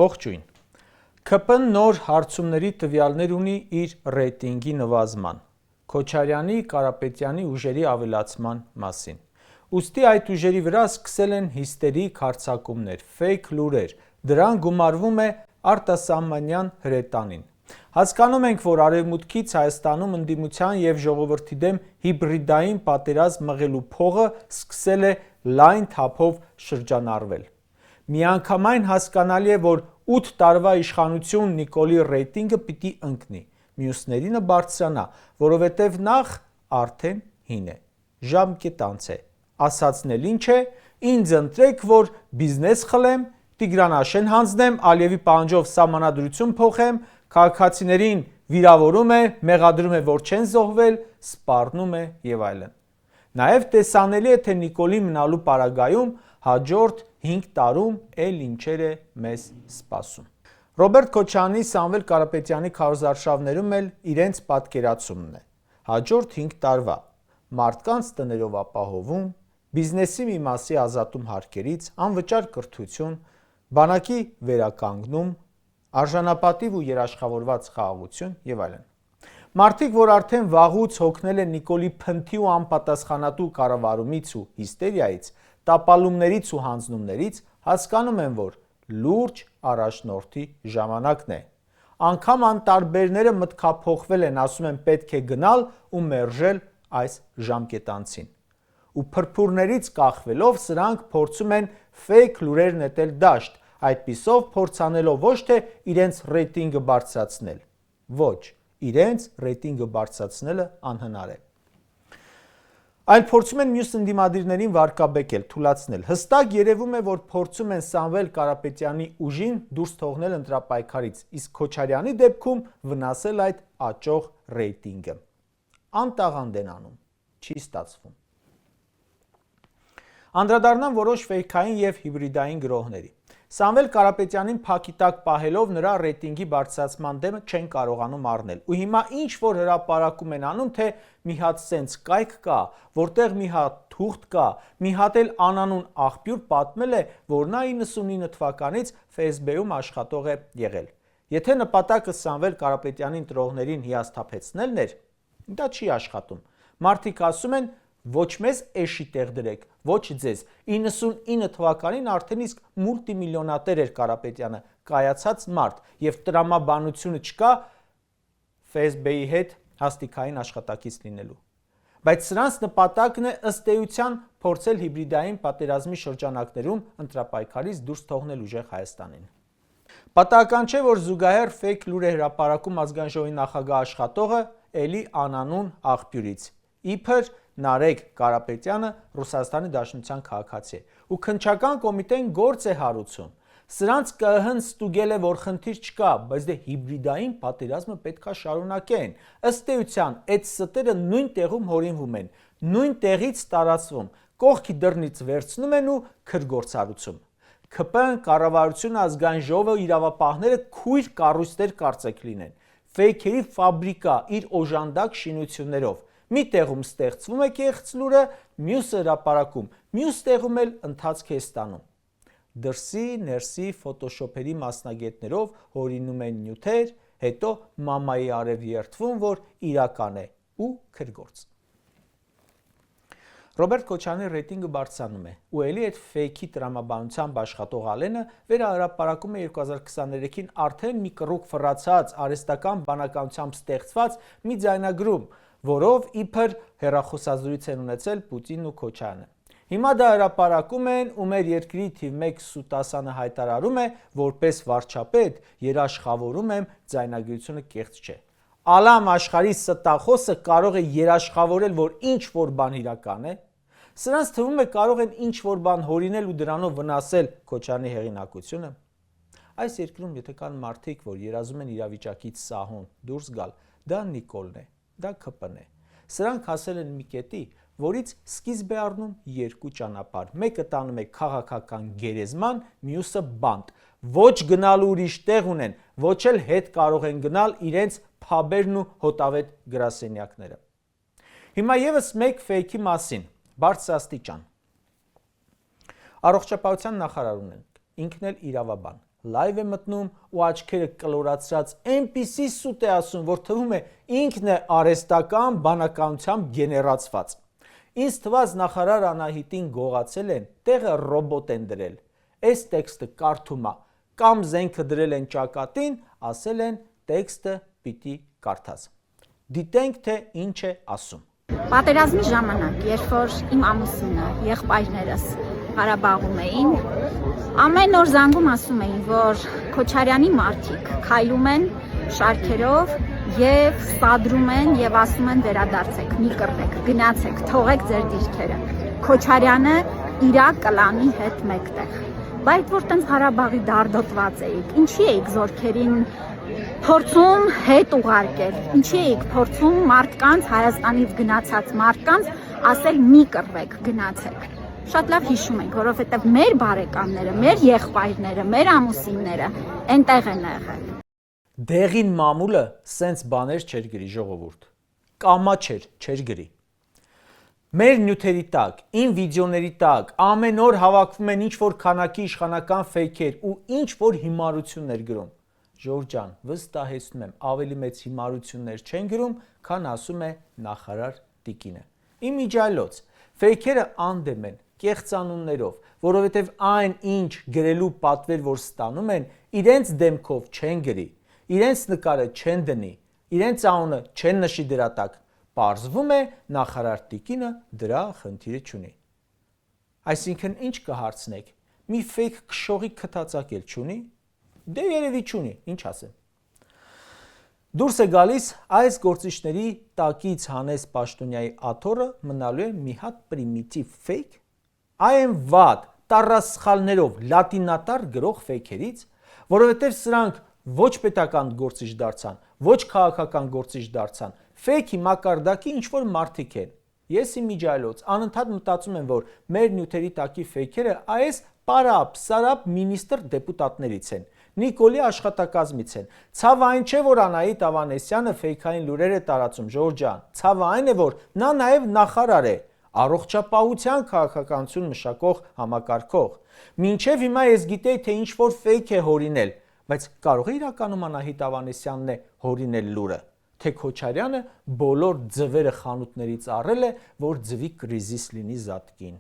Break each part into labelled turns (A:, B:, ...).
A: Ողջույն։ ՔՊ-ն նոր հարցումների տվյալներ ունի իր ռեյտինգի նվազման, Քոչարյանի, Կարապետյանի ուժերի ավելացման մասին։ Ուստի այդ ուժերի վրա սկսել են հիստերիկ հարձակումներ, ֆեյք լուրեր, դրան գումարվում է արտասահմանյան հրետանին։ Հասկանում ենք, որ Արևմուտքից Հայաստանում ընդդիմության և ժողովրդի դեմ հիբրիդային պատերազմ մղելու փողը սկսել է լայն թափով շրջանառվել։ Միանգամայն հասկանալի է, որ 8 տարվա իշխանություն Նիկոլի ռեյտինգը պիտի ընկնի, մյուսներինը բարձրանա, որովհետև նախ արդեն հին է, ժամկետանց է, ասածն էլ ինչ է, ինձ ընտրեք, որ բիզնես խլեմ, Տիգրան հանձնեմ, Ալիևի պահանջով սահմանադրություն փոխեմ, քաղաքացիներին վիրավորում է, մեղադրում է, որ չեն զոհվել, սպառնում է եւ այլն։ Նաև տեսանելի է, թե Նիկոլի մնալու պարագայում հաջորդ 5 տարում էլ ինչեր է մեզ սպասում։ Ռոբերտ Քոչարյանի, Սամվել Կարապետյանի քարոզարշավներում էլ իրենց պատկերացումն է։ Հաջորդ 5 տարվա մարդկանց տներով ապահովում, բիզնեսի մի մասի ազատում հարկերից, անվճար կրթություն, բանակի վերականգնում, արժանապատիվ ու երաշխավորված խաղաղություն եւ այլն։ Մարդիկ, որ արդեն վաղուց հոգնել են Նիկոլի փնթի ու անպատասխանատու կառավարումից ու հիստերիայից, տապալումներից ու հանձնումներից, հասկանում են, որ լուրջ առաջնորդի ժամանակն է։ Անգամ անտարբերները մտքափոխվել են, ասում են պետք է գնալ ու մերժել այս ժամկետանցին։ Ու փրփուրներից կախվելով սրանք փորձում են ֆեյք լուրեր նետել դաշտ, այդպիսով փորձանելով ոչ թե իրենց ռեյտինգը բարձրացնել, ոչ, իրենց ռեյտինգը բարձրացնելը անհնար է։ Այլ փորձում են մյուս ընդդիմադիրներին վարկաբեկել, թուլացնել։ Հստակ երևում է, որ փորձում են Սամվել Կարապետյանի ուժին դուրս թողնել ընտրապայքարից, իսկ Քոչարյանի դեպքում վնասել այդ աճող ռեյտինգը։ Անտաղանդ են անում, չի ստացվում։ Անդրադառնամ որոշ ֆեյքային և հիբրիդային գրոհների։ Սամվել Կարապետյանին փակի տակ պահելով նրա ռեյտինգի բարձրացման դեմը չեն կարողանում առնել։ Ու հիմա ինչ որ հրապարակում են անում, թե մի հատ սենց կայք կա, որտեղ մի հատ թուղթ կա, մի հատ էլ անանուն աղբյուր պատմել է, որ նա 99 թվականից FSB-ում աշխատող է եղել։ Եթե նպատակը Սամվել Կարապետյանին տրողներին հիասթափեցնելն էր, դա չի աշխատում։ Մարդիկ ասում են, ոչ մեզ էշի տեղ դրեք, ոչ ձեզ։ 99 թվականին արդեն իսկ մուլտիմիլիոնատեր էր Կարապետյանը, կայացած մարդ, եւ տրամաբանությունը չկա FSB-ի հետ հաստիկային աշխատակից լինելու։ Բայց սրանց նպատակն է ըստ էության փորձել հիբրիդային պատերազմի շրջանակներում ընտրապայքարից դուրս թողնել ուժեղ Հայաստանին։ Պատահական չէ, որ զուգահեռ ֆեյք լուր է հրապարակում Ազգային ժողովի նախագահ աշխատողը էլի անանուն աղբյուրից։ Իբր Նարեկ Կարապետյանը Ռուսաստանի Դաշնության քաղաքացի է, ու քննչական կոմիտեն գործ է հարուցում։ Սրանց ԿԸՀ-ն ստուգել է, որ խնդիր չկա, բայց դե հիբրիդային պատերազմը պետքա շարունակեն։ Ըստ էության, այդ ստերը նույն տեղում հորինվում են, նույն տեղից տարածվում, կողքի դռնից վերցնում են ու քրգործարություն։ ՔՊ-ն, կառավարությունը, Ազգային ժողովը, իրավապահները քույր կառույցներ կարծեք լինեն։ Ֆեյքերի ֆաբրիկա իր օժանդակ շինություններով։ Մի տեղում ստեղծվում է կեղծ լուրը, մյուսը հրապարակում, մյուս տեղում էլ ընթացք է ստանում։ Դրսի, ներսի ֆոտոշոփերի մասնագետներով հորինում են նյութեր, հետո մամայի արև երդվում, որ իրական է ու քրգործ։ Ռոբերտ Քոչարյանի ռեյտինգը բարձրանում է, ու էլի այդ ֆեյքի տրամաբանությամբ աշխատող Ալենը վերահրապարակում է 2023-ին արդեն մի կռուկ ֆռացած արհեստական բանականությամբ ստեղծված մի ձայնագրում, որով իբր հեռախոսազրույց են ունեցել Պուտինն ու Քոչարյանը։ Հիմա դա հրապարակում են, ու մեր երկրի թիվ 1 Սուտասանը հայտարարում է, որպես վարչապետ երաշխավորում եմ ձայնագրությունը կեղծ չէ։ Ալամ աշխարհի ստախոսը կարող է երաշխավորել, որ ինչ որ բան իրական է։ Սրանց թվում է կարող են ինչ որ բան հորինել ու դրանով վնասել Քոչարյանի հեղինակությունը։ Այս երկրում եթե կան մարդիկ, որ երազում են իրավիճակից սահուն դուրս գալ, դա Նիկոլն է, դա ՔՊ-ն է։ Սրանք հասել են մի կետի, որից սկիզբ է առնում երկու ճանապարհ։ Մեկը տանում է քաղաքական գերեզման, մյուսը բանտ։ Ոչ գնալու ուրիշ տեղ ունեն, ոչ էլ հետ կարող են գնալ իրենց փաբերն ու հոտավետ գրասենյակները։ Հիմա եւս մեկ ֆեյքի մասին, բարձրաստիճան։ Առողջապահության նախարար ունենք, ինքն էլ իրավաբան, լայվ է մտնում ու աչքերը կլորացրած այնպիսի սուտ է ասում, որ թվում է ինքն է արհեստական բանականությամբ գեներացված։ Ինձ թված նախարար Անահիտին գողացել են, տեղը ռոբոտ են դրել։ Այս տեքստը կարդում է, կամ զենքը դրել են ճակատին, ասել են տեքստը պիտի կարդաս։ Դիտենք, թե ինչ է ասում։
B: Պատերազմի ժամանակ, երբ որ իմ ամուսինը, եղբայրներս Ղարաբաղում էին, ամեն օր զանգում ասում էին, որ Քոչարյանի մարդիկ քայլում են շարքերով եւ սադրում են եւ ասում են վերադարձեք, մի կռվեք, գնացեք, թողեք ձեր դիրքերը։ Քոչարյանը իր կլանի հետ մեկտեղ։ Բայց որ տենց Ղարաբաղի դարդոտված էիք, ինչի էիք զորքերին փորձում հետ ուղարկել, ինչի էիք փորձում մարդկանց, Հայաստանից գնացած մարդկանց ասել մի կռվեք, գնացեք։ Շատ լավ հիշում ենք, որովհետև մեր բարեկամները, մեր եղբայրները, մեր ամուսինները այնտեղ են եղել։
A: Դեղին մամուլը սենց բաներ չէր գրի, ժողովուրդ, կամա չէր գրի։ Մեր նյութերի տակ, իմ վիդեոների տակ ամեն օր հավաքվում են ինչ-որ քանակի իշխանական ֆեյքեր ու ինչ-որ հիմարություններ գրում։ Ժորժ ջան, վստահեցնում եմ, ավելի մեծ հիմարություններ չեն գրում, քան ասում է նախարար Տիկինը։ Իմիջիայլոց, ֆեյքերը անդեմ են, կեղծանուններով, որովհետև այն ինչ գրելու պատվեր, որ ստանում են, իրենց դեմքով չեն գրի, իրենց նկարը չեն դնի, իրենց անունը չեն նշի դրա տակ, պարզվում է նախարար Տիկինը դրա խնդիրը չունի։ Այսինքն ինչ կհարցնեք, մի ֆեյք քշողի քթածակել չունի, դե երևի չունի, ինչ ասեմ։ Դուրս է գալիս այս գործիչների տակից Հանես Պաշտոնյայի աթոռը մնալու է մի հատ պրիմիտիվ ֆեյք, այն վատ տառասխալներով լատինատար գրող ֆեյքերից, որովհետև սրանք ոչ պետական գործիչ դարձան, ոչ քաղաքական գործիչ դարձան, ֆեյքի մակարդակի ինչ-որ մարդիկ են։ Ես իմիջիայլոց անընդհատ մտածում եմ, որ մեր նյութերի տակի ֆեյքերը այս պարապ-սարապ մինիստր դեպուտատներից են, Նիկոլի աշխատակազմից են։ Ցավը այն չէ, որ Անահիտ Ավանեսյանը ֆեյքային լուրեր է տարածում, Ժորժ ջան, ցավը այն է, որ նա նաև նախարար է, առողջապահության քաղաքականություն մշակող համակարգող։ Մինչև հիմա ես գիտեի, թե ինչ-որ ֆեյք է հորինել, բայց կարող է իրականում Անահիտ Ավանեսյանն է հորինել լուրը, թե Քոչարյանը բոլոր ձվերը խանութներից առել է, որ ձվի կրիզիս լինի զատկին։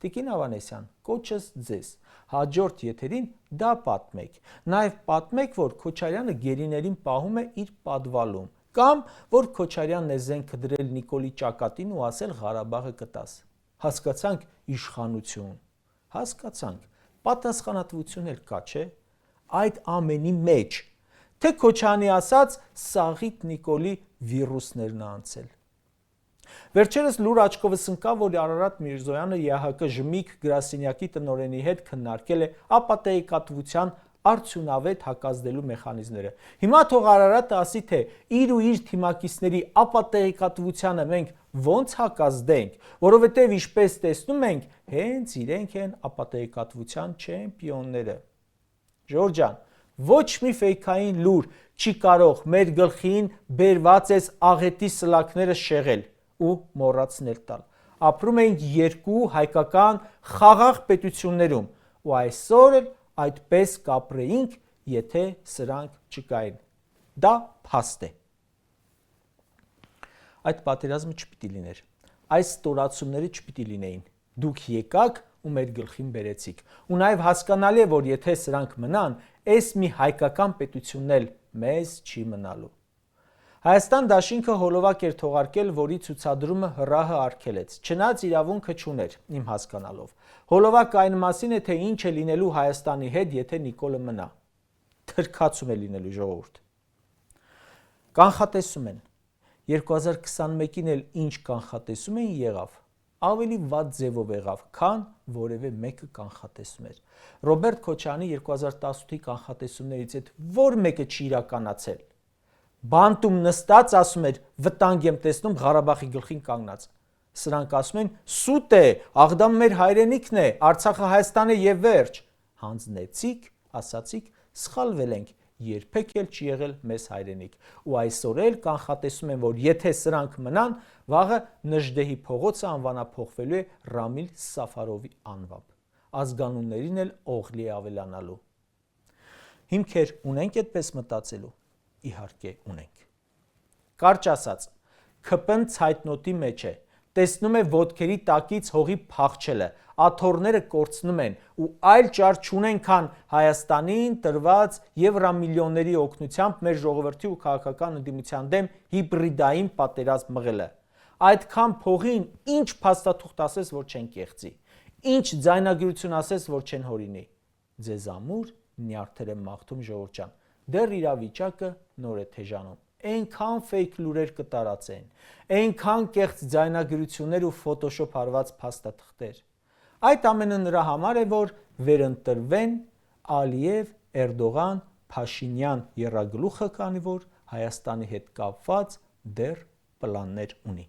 A: Տիկին Ավանեսյան, կոչս ձեզ, հաջորդ եթերին դա պատմեք, նաև պատմեք, որ Քոչարյանը գերիներին պահում է իր պատվալում, կամ որ Քոչարյանն է զենքը դրել Նիկոլի ճակատին ու ասել Ղարաբաղը կտաս։ Հասկացանք իշխանություն, հասկացանք, պատասխանատվություն էլ կա, չէ, այդ ամենի մեջ, թե Քոչարյանի ասած Սաղիթ Նիկոլի վիրուսներն անցել։ Վերջերս լուր աչքովս ընկավ, որ Արարատ Միրզոյանը ԵԱՀԿ ԺՄԻԳ գրասենյակի տնօրենի հետ քննարկել է ապատեիկատվության արդյունավետ հակազդելու մեխանիզմները։ Հիմա թող Արարատը ասի, թե իր ու իր թիմակիցների ապատեիկատվությանը մենք ոնց հակազդենք, որովհետև ինչպես տեսնում ենք, հենց իրենք են ապատեիկատվության չեմպիոնները։ Ժորժ ջան, ոչ մի ֆեյքային լուր չի կարող մեր գլխին բերված այս աղետի սլաքները շեղել ու մոռացնել տալ։ Ապրում ենք երկու հայկական խաղաղ պետություններում ու այսօր էլ այդպես կապրեինք, եթե սրանք չկային։ Դա փաստ է։ Այդ պատերազմը չպիտի լիներ, այս ստորացումները չպիտի լինեին, դուք եկաք ու մեր գլխին բերեցիք, ու նաև հասկանալի է, որ եթե սրանք մնան, այս մի հայկական պետությունն էլ մեզ չի մնալու։ Հայաստան դաշինքը հոլովակ էր թողարկել, որի ցուցադրումը ՀՌԱՀ արգելեց, չնայած իրավունքը չուներ, իմ հասկանալով։ Հոլովակը այն մասին է, թե ինչ է լինելու Հայաստանի հետ, եթե Նիկոլը մնա։ Թրքացում է լինելու, ժողովուրդ։ Կանխատեսում են։ 2021-ին էլ ինչ կանխատեսում էին եղավ, ավելի վատ ձևով եղավ, քան որևէ մեկը կանխատեսում էր։ Ռոբերտ Քոչարյանի 2018-ի կանխատեսումներից այդ որ մեկը չի իրականացել։ Բանտում նստած ասում էր վտանգ եմ տեսնում Ղարաբաղի գլխին կանգնած։ Սրանք ասում են սուտ է, Աղդամը մեր հայրենիքն է, Արցախը Հայաստան է եւ վերջ։ Հանձնեցիք, ասացիք, սխալվել ենք, երբեք էլ չի եղել մեզ հայրենիք։ Ու այսօր էլ կանխատեսում են, որ եթե սրանք մնան, վաղը Նժդեհի փողոցը անվանափոխվելու է Ռամիլ Սաֆարովի անվամբ։ Ազգանուններին էլ օղլի ավելանալու։ Հիմքեր ունենք այդպես մտածելու։ Իհարկե ունենք։ Կարճ ասած, ՔՊ-ն ցայտնոտի մեջ է, տեսնում է ոտքերի տակից հողի փախչելը, աթոռները կորցնում են ու այլ ճար չունեն, քան Հայաստանին տրված եվրամիլիոնների օգնությամբ մեր ժողովրդի ու քաղաքական ընդդիմության դեմ հիբրիդային պատերազմ մղելը։ Այդքան փողին ինչ փաստաթուղթ ասես, որ չեն կեղծի, ինչ ձայնագրություն ասես, որ չեն հորինի։ Ձեզ ամուր նյարդեր եմ մաղթում, ժողովուրդ ջան, դեռ իրավիճակը նոր է թեժանում։ Այնքան ֆեյք լուրեր կտարածեն, այնքան կեղծ ձայնագրություններ ու ֆոտոշոփ արված փաստաթղթեր։ Այդ ամենը նրա համար է, որ վերընտրվեն Ալիև, Էրդողան, Փաշինյան եռագլուխը, քանի որ Հայաստանի հետ կապված դեռ պլաններ ունի։